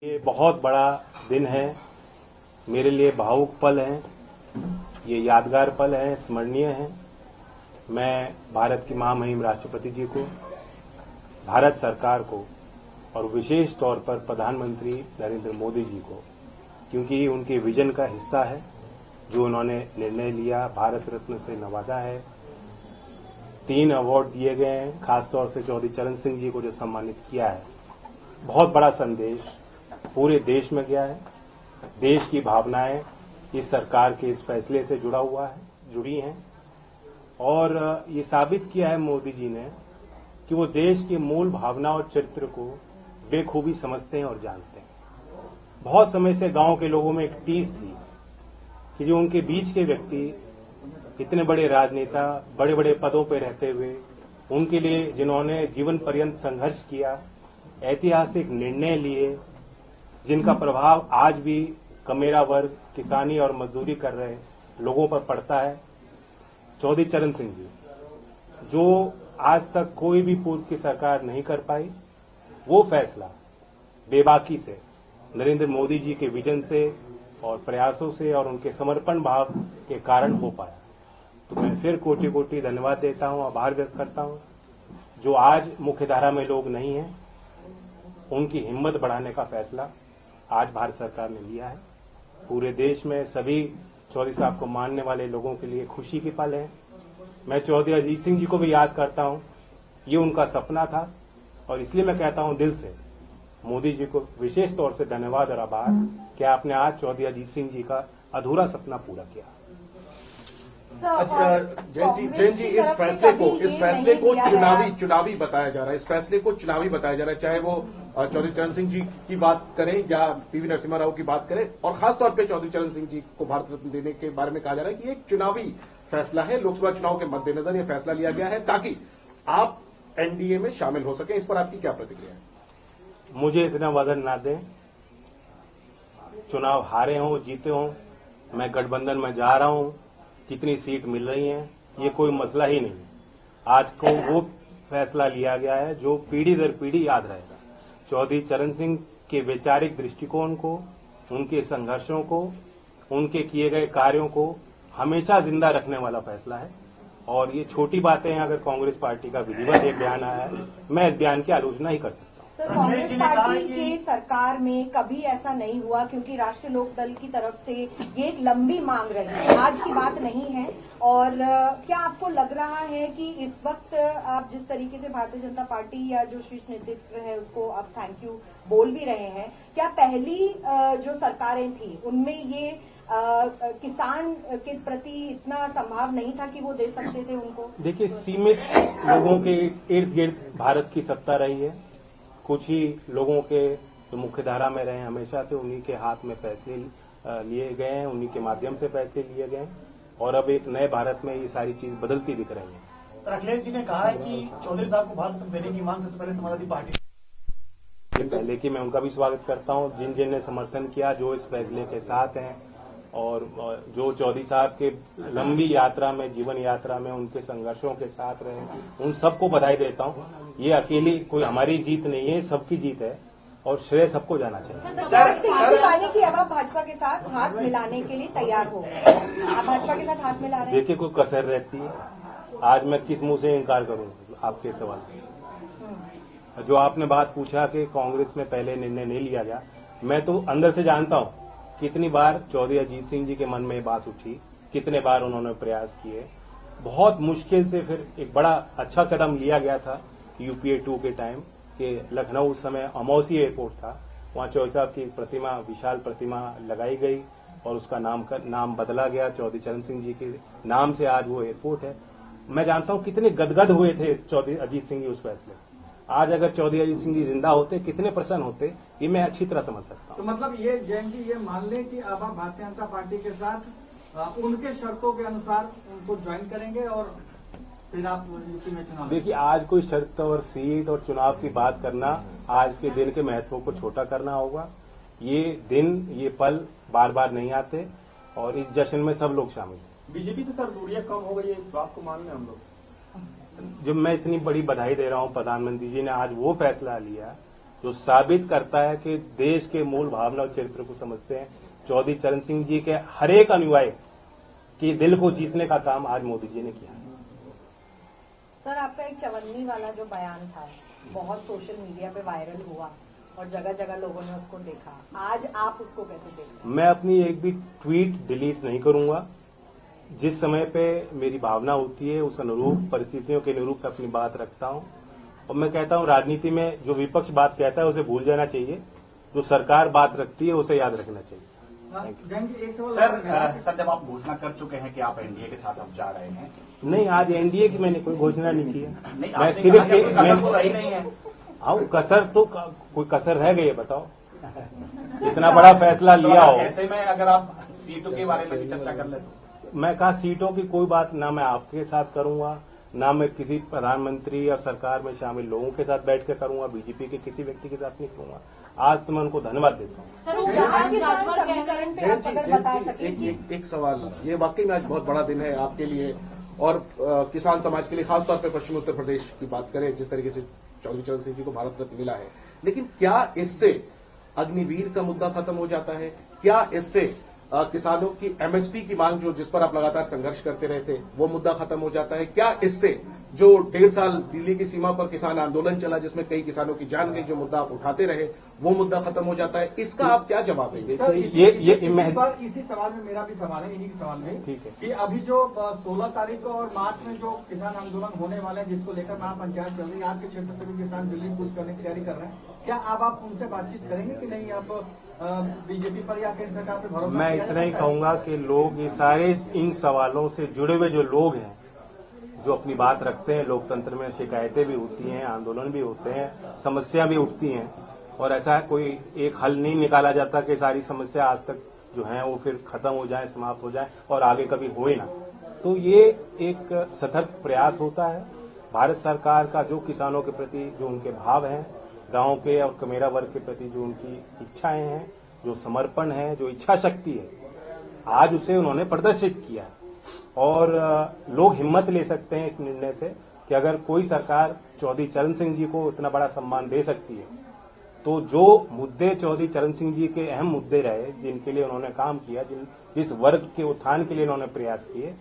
ये बहुत बड़ा दिन है, मेरे लिए भावुक पल है, ये यादगार पल है, स्मरणीय है। मैं भारत की महामहिम राष्ट्रपति जी को, भारत सरकार को और विशेष तौर पर प्रधानमंत्री नरेंद्र मोदी जी को, क्योंकि उनके विजन का हिस्सा है, जो उन्होंने निर्णय लिया, भारत रत्न से नवाजा है। 3 अवार्ड दिए गए हैं, खासतौर से चौधरी चरण सिंह जी को जो सम्मानित किया है। बहुत बड़ा संदेश पूरे देश में गया है। देश की भावनाएं इस सरकार के इस फैसले से जुड़ी हैं और ये साबित किया है मोदी जी ने कि वो देश के मूल भावना और चरित्र को बेखूबी समझते हैं और जानते हैं। बहुत समय से गांव के लोगों में एक टीस थी कि जो उनके बीच के व्यक्ति इतने बड़े राजनेता, बड़े बड़े पदों पर रहते हुए, उनके लिए जिन्होंने जीवन पर्यंत संघर्ष किया, ऐतिहासिक निर्णय लिए, जिनका प्रभाव आज भी कमेरा वर्ग, किसानी और मजदूरी कर रहे लोगों पर पड़ता है, चौधरी चरण सिंह जी, जो आज तक कोई भी पूर्व की सरकार नहीं कर पाई, वो फैसला बेबाकी से नरेंद्र मोदी जी के विजन से और प्रयासों से और उनके समर्पण भाव के कारण हो पाया। तो मैं फिर कोटि कोटि धन्यवाद देता हूं, आभार व्यक्त करता हूं। जो आज मुख्यधारा में लोग नहीं हैं, उनकी हिम्मत बढ़ाने का फैसला आज भारत सरकार ने लिया है। पूरे देश में सभी चौधरी साहब को मानने वाले लोगों के लिए खुशी की पल है। मैं चौधरी अजीत सिंह जी को भी याद करता हूं, ये उनका सपना था और इसलिए मैं कहता हूं दिल से मोदी जी को विशेष तौर से धन्यवाद और आभार कि आपने आज चौधरी अजीत सिंह जी का अधूरा सपना पूरा किया। अच्छा, जैन जी इस फैसले को चुनावी बताया जा रहा है। इस फैसले को चुनावी बताया जा रहा है, चाहे वो चौधरी चरण सिंह जी की बात करें या पीवी नरसिम्हा राव की बात करें, और खासतौर पे चौधरी चरण सिंह जी को भारत रत्न देने के बारे में कहा जा रहा है कि एक चुनावी फैसला है। लोकसभा चुनाव के मद्देनजर यह फैसला लिया गया है ताकि आप एनडीए में शामिल हो सकें। इस पर आपकी क्या प्रतिक्रिया है? मुझे इतना वजन ना दें, चुनाव हारे हों जीते हों, मैं गठबंधन में जा रहा हूं, कितनी सीट मिल रही हैं, ये कोई मसला ही नहीं। आज को वो फैसला लिया गया है जो पीढ़ी दर पीढ़ी याद रहेगा। चौधरी चरण सिंह के वैचारिक दृष्टिकोण को, उनके संघर्षों को, उनके किए गए कार्यों को हमेशा जिंदा रखने वाला फैसला है। और ये छोटी बातें हैं, अगर कांग्रेस पार्टी का विधिवत एक बयान आया है, मैं इस बयान की आलोचना ही कर सकता हूं। सर, कांग्रेस पार्टी के सरकार में कभी ऐसा नहीं हुआ, क्योंकि राष्ट्रीय लोक दल की तरफ से ये एक लंबी मांग रही है, आज की बात नहीं है। और क्या आपको लग रहा है कि इस वक्त आप जिस तरीके से भारतीय जनता पार्टी या जो शीर्ष नेतृत्व है उसको आप थैंक यू बोल भी रहे हैं, क्या पहली जो सरकारें थी उनमें ये किसान के प्रति इतना संभाव नहीं था कि वो दे सकते थे उनको? देखिए, सीमित लोगों के इर्द गिर्द भारत की सत्ता रही है। कुछ ही लोगों के जो मुख्यधारा में रहे, हमेशा से उन्हीं के हाथ में फैसले लिए गए हैं, उन्हीं के माध्यम से फैसले लिए गए हैं और अब एक नए भारत में ये सारी चीज बदलती दिख रही है। सर, अखिलेश जी ने कहा है कि चौधरी साहब को भारत रत्न देने की मांग सबसे पहले समाजवादी पार्टी पहले की, मैं उनका भी स्वागत करता हूं, जिन जिन ने समर्थन किया, जो इस फैसले के साथ हैं और जो चौधरी साहब के लंबी यात्रा में, जीवन यात्रा में उनके संघर्षों के साथ रहे, उन सबको बधाई देता हूं। ये अकेली कोई हमारी जीत नहीं है, सबकी जीत है और श्रेय सबको जाना चाहिए। पाने की अब आप भाजपा के साथ हाथ मिलाने के लिए तैयार हो गए, आप भाजपा के साथ हाथ मिला रहे हैं? देखिए, कोई कसर रहती है, आज मैं किस मुंह से इनकार करूं आपके सवाल। जो आपने बात पूछा कि कांग्रेस में पहले निर्णय नहीं लिया गया, मैं तो अंदर से जानता हूं कितनी बार चौधरी अजीत सिंह जी के मन में ये बात उठी, कितने बार उन्होंने प्रयास किए। बहुत मुश्किल से फिर एक बड़ा अच्छा कदम लिया गया था यूपीए 2 के टाइम कि लखनऊ उस समय अमौसी एयरपोर्ट था, वहां चौधरी साहब की प्रतिमा, विशाल प्रतिमा लगाई गई और उसका नाम बदला गया, चौधरी चरण सिंह जी के नाम से आज वो एयरपोर्ट है। मैं जानता हूं कितने गदगद हुए थे चौधरी अजीत सिंह जी उस फैसले से। आज अगर चौधरी अजीत सिंह जी जिंदा होते, कितने प्रसन्न होते, ये मैं अच्छी तरह समझ सकता हूं। तो मतलब ये जैन जी, ये मान लें कि अब आप भारतीय जनता पार्टी के साथ उनके शर्तों के अनुसार उनको ज्वाइन करेंगे और फिर आप यूपी में चुनाव? देखिए, आज कोई शर्त और सीट और चुनाव की बात करना, आज के दिन के महत्व को छोटा करना होगा। ये दिन, ये पल बार बार नहीं आते और इस जश्न में सब लोग शामिल हैं। बीजेपी से सर दूरियां कम हो गई है, इस बात को मान लें हम लोग? जब मैं इतनी बड़ी बधाई दे रहा हूं, प्रधानमंत्री जी ने आज वो फैसला लिया जो साबित करता है कि देश के मूल भावना और चरित्र को समझते हैं। चौधरी चरण सिंह जी के हर एक अनुयायी के दिल को जीतने का काम आज मोदी जी ने किया। सर, आपका एक चवन्नी वाला जो बयान था बहुत सोशल मीडिया पे वायरल हुआ और जगह जगह लोगों ने उसको देखा, आज आप उसको कैसे देखते हैं? मैं अपनी एक भी ट्वीट डिलीट नहीं करूंगा। जिस समय पे मेरी भावना होती है उस अनुरूप परिस्थितियों के अनुरूप अपनी बात रखता हूं। और मैं कहता हूं राजनीति में जो विपक्ष बात कहता है उसे भूल जाना चाहिए, जो सरकार बात रखती है उसे याद रखना चाहिए। सर, जब आप घोषणा कर चुके हैं कि आप एनडीए के साथ अब जा रहे हैं। नहीं, आज एनडीए की मैंने कोई घोषणा नहीं की है। नहीं, मैं सिर्फ तो रही नहीं है। हाँ, कसर तो कोई कसर रह गई है, बताओ। इतना बड़ा फैसला लिया हो। ऐसे में अगर आप सीटों के बारे में भी चर्चा कर ले तो मैं कहा सीटों की कोई बात ना मैं आपके साथ करूंगा, ना मैं किसी प्रधानमंत्री या सरकार में शामिल लोगों के साथ बैठ कर करूंगा, बीजेपी के किसी व्यक्ति के साथ नहीं करूंगा। आज तो मैं उनको धन्यवाद देता हूँ। एक सवाल, ये वाकई में आज बहुत बड़ा दिन है आपके लिए और किसान समाज के लिए, खासतौर पर पश्चिमी उत्तर प्रदेश की बात करें, जिस तरीके से चौधरी चरण सिंह जी को भारत रत्न मिला है, लेकिन क्या इससे अग्निवीर का मुद्दा खत्म हो जाता है? क्या इससे किसानों की एमएसपी की मांग जो जिस पर आप लगातार संघर्ष करते रहे थे वो मुद्दा खत्म हो जाता है? क्या इससे जो 1.5 साल दिल्ली की सीमा पर किसान आंदोलन चला जिसमें कई किसानों की जान गई, जो मुद्दा आप उठाते रहे वो मुद्दा खत्म हो जाता है? इसका आप क्या जवाब देंगे? इसी सवाल में मेरा भी सवाल है, इन्हीं के सवाल में ठीक है कि अभी जो 16 तारीख को और मार्च में जो किसान आंदोलन होने वाले हैं, जिसको लेकर महापंचायत चल रही है, आपके क्षेत्र से भी किसान दिल्ली कूच करने की तैयारी कर रहे हैं, क्या आप उनसे बातचीत करेंगे कि नहीं? आप बीजेपी पर या केंद्र सरकार पर भरोसा? मैं इतना ही कहूंगा कि लोग ये सारे इन सवालों से जुड़े हुए जो लोग हैं, जो अपनी बात रखते हैं, लोकतंत्र में शिकायतें भी होती हैं, आंदोलन भी होते हैं, समस्या भी उठती हैं और ऐसा कोई एक हल नहीं निकाला जाता कि सारी समस्या आज तक जो है वो फिर खत्म हो जाए, समाप्त हो जाए और आगे कभी होए ना। तो ये एक सतर्क प्रयास होता है भारत सरकार का, जो किसानों के प्रति जो उनके भाव हैं, गांव के और कमेरा वर्ग के प्रति जो उनकी इच्छाएं हैं, जो समर्पण है, जो इच्छा शक्ति है, आज उसे उन्होंने प्रदर्शित किया और लोग हिम्मत ले सकते हैं इस निर्णय से कि अगर कोई सरकार चौधरी चरण सिंह जी को इतना बड़ा सम्मान दे सकती है तो जो मुद्दे चौधरी चरण सिंह जी के अहम मुद्दे रहे, जिनके लिए उन्होंने काम किया, जिस वर्ग के उत्थान के लिए उन्होंने प्रयास किए,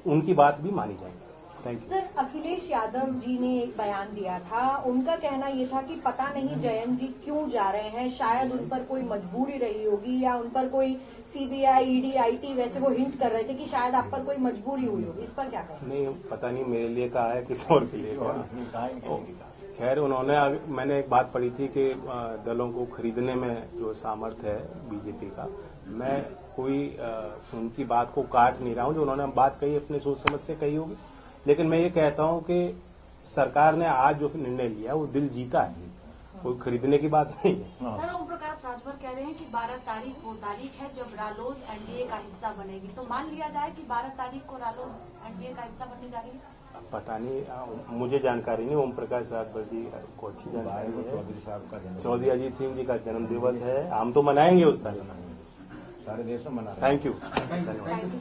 उनकी बात भी मानी जाएगी। Thank you. Sir, Akhilesh Yadav ji ने एक बयान दिया था, उनका कहना ये था कि पता नहीं जयंत जी क्यों जा रहे हैं, शायद उन पर कोई मजबूरी रही होगी या उन पर कोई सीबीआई, ईडी, आईटी वैसे वो हिंट कर रहे थे कि शायद आप पर कोई मजबूरी हुई होगी। इस पर क्या कहें? नहीं, पता नहीं मेरे लिए कहा है किसी और के लिए कहा। खैर, उन्होंने मैंने एक बात पढ़ी थी कि दलों को खरीदने में जो सामर्थ्य है बीजेपी का, मैं कोई उनकी बात को काट नहीं रहा हूं। जो उन्होंने बात कही अपने सोच समझ से कही होगी, लेकिन मैं ये कहता हूं कि सरकार ने आज जो निर्णय लिया वो दिल जीता है, कोई खरीदने की बात नहीं है। सर, ओम प्रकाश राजभर कह रहे हैं कि 12 तारीख वो तारीख है जब रालोद एनडीए का हिस्सा बनेगी, तो मान लिया जाए कि 12 तारीख को रालोद एनडीए का हिस्सा बनने जा रही है? पता नहीं, मुझे जानकारी नहीं। ओम प्रकाश राजभर जी को अच्छी जानकारी है। चौधरी अजीत सिंह जी का जन्म दिवस है, हम तो मनाएंगे उस तारीख, सारे देश में मना। Thank you.